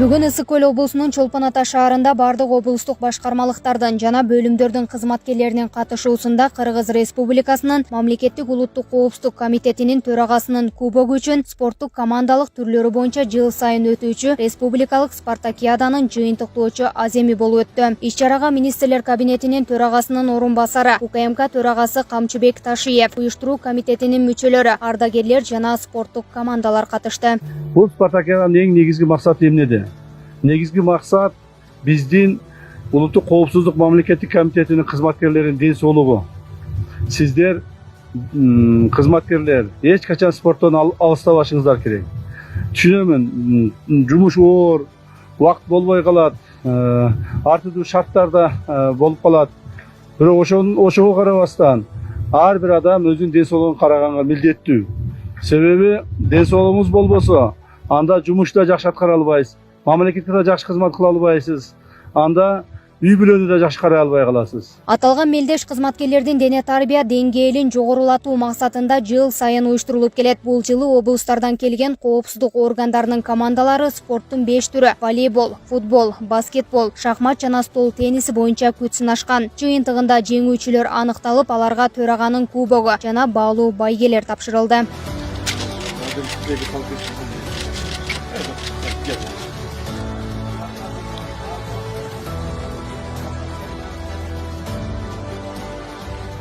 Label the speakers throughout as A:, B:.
A: Бүгүн Ысык Көл облусунун Чолпон Ата шаарында бардык облустук башкармалыктардан жана бөлүмдөрдүн кызматкерлеринин катышуусунда Кыргыз Республикасынын Мамлекеттик улуттук коопсуздук комитетинин төрагасынын кубогу үчүн спорттук командалык түрлөрү боюнча жыл сайын өтүүчү республикалык спартакиаданын жыйынтыктоочу аземи болуп өттү. Иш-чарага министрлер кабинетинин төрагасынын орун басары, УКМК төрагасы Камчыбек Ташиев, уюштуруу комитетинин мүчөлөрү, ардагерлер жана спорттук командалар катышты.
B: Бұл спартакиаданын эң негизги максаты эмнеде? Негизги максат биздин улуттук коопсуздук мамлекеттик комитетинин кызматкерлеринин ден соолугу. Сиздер кызматкерлер эч качан спорттон алыстабашыңыздар керек. Түшүнөмүн, жумуш оор, убакыт болбой калат, ар түрдүү шарттарда болуп калат. Бирок ошого карабастан ар бир адам өзүнүн ден соолугун караганга милдеттүү. Себеби ден соолугуңуз болбосо, анда жумушта жакшы аткара албайсыз, мамлекетке да жакшы кызмат кыла албайсыз, анда үй бүлөнү да жакшы карай албай каласыз.
A: Аталган мелдеш кызматкерлердин дене тарбия деңгээлин жогорулатуу максатында жыл сайын уюштурулуп келет. Бул жылы облустардан келген коопсуздук органдарынын командалары спорттун 5 түрү — волейбол, футбол, баскетбол, шахмат жана стол тенниси боюнча күч сынашкан. Жыйынтыгында жеңүүчүлөр аныкталып, аларга төраганын кубогу жана баалуу байгелер тапшырылды.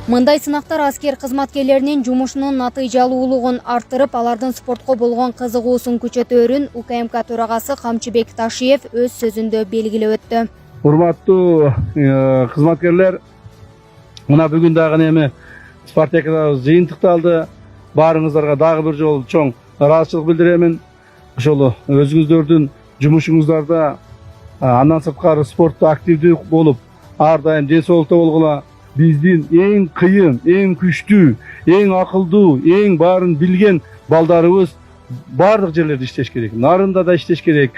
A: Мындай сынактар аскер кызматкерлеринин жумушунун натыйжалуулугун арттырып, алардын спортко болгон кызыгуусун күчөтөөрүн УКМК төрагасы Камчыбек Ташиев өз сөзүндө белгилеп өттү.
B: Урматтуу кызматкерлер, мына бүгүн дагы эми спартакиадабыз жыйынтыкталды. Баарыңыздарга дагы бир жолу чоң ыраазычылык билдиремин. Ошол өзүңүздөрдүн жумушуңуздарда андан сырткары спортто активдүү болуп, ар дайым ден соолукта болгула. Биздин эң кыйын, эң күчтүү, эң акылдуу, эң баарын билген балдарыбыз бардык жерлерде иштеш керек. Нарында да иштеш керек,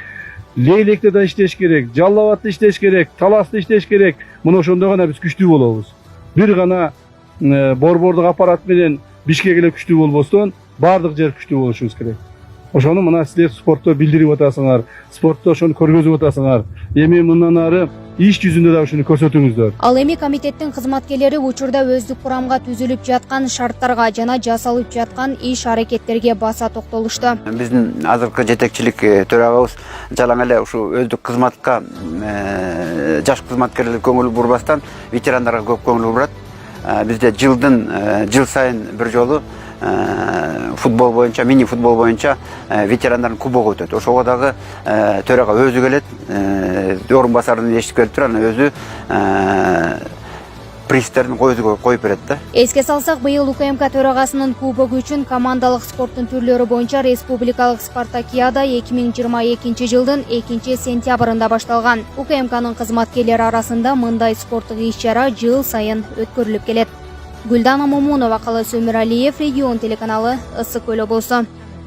B: Лейлекте да иштеш керек, Жалал Абадта иштеш керек, Таласта иштеш керек. Мына ошондо гана биз күчтүү болобуз. Бир гана борбордук аппарат менен Бишкек эле күчтүү болбостон, бардык жер күчтүү болушубуз керек. Ошону мына силер спортто билдирип атасыңар, спортто ошону көргөзүп атасыңар. Эми мындан ары иш жүзүндө да ушуну көрсөтүңүздөр.
A: Ал эми комитеттин кызматкерлери учурда өздүк курамга түзүлүп жаткан шарттарга жана жасалып жаткан иш аракеттерге баса токтолушту.
C: Биздин азыркы жетекчилик төрагабыз жалаң эле ушу өздүк кызматка жаш кызматкерлер көңүл бурбастан ветерандарга көп көңүл бурат. Бизде жыл сайын бир жолу футбол боюнча, мини футбол боюнча ветерандардын кубогу өтөт. Ошого дагы төрага өзү келет, орун басарын эшитип келип туруп, анан өзү призтерин коюп берет да.
A: Эске салсак, быйыл УКМК төрагасынын кубогу үчүн командалык спорттун түрлөрү боюнча республикалык спартакиада 2022 жылдын 2 сентябрында башталган. УКМКнын кызматкерлери арасында мындай спорттук иш-чара жыл сайын өткөрүлүп келет. Гүлдана Момунова, Калыс Өмүралиев, Регион телеканалы, Ысык Көл облусу.